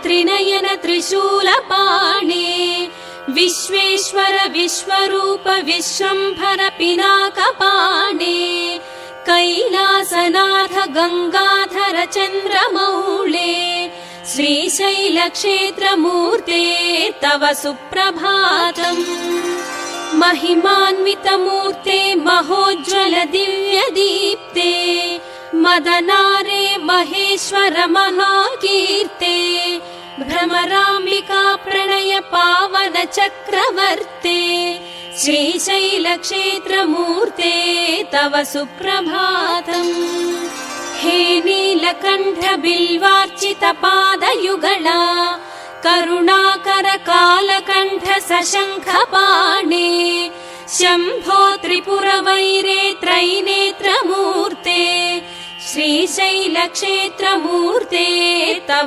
त्रिनयन त्रिशूलपाणे विश्वेश्वर विश्वरूप विश्वम्भर पिनाकपाणे कैलासनाथ गंगाधर चन्द्रमौळे श्रीशैलक्षेत्रमूर्ते तव सुप्रभातम्। महिमान्वितमूर्ते महोज्ज्वल दिव्यदीप्ते मदनारे महेश्वर महाकीर्ते भ्रमराम्बिका प्रणय पावन चक्रवर्ते श्रीशैलक्षेत्रमूर्ते तव सुप्रभातम्। हे नीलकण्ठ बिल्वार्चित पादयुगला करुणाकर कालकण्ठ सशङ्खपाणे शम्भो त्रिपुरवैरे त्रैनेत्रमूर्ते श्रीशैलक्षेत्रमूर्ते तव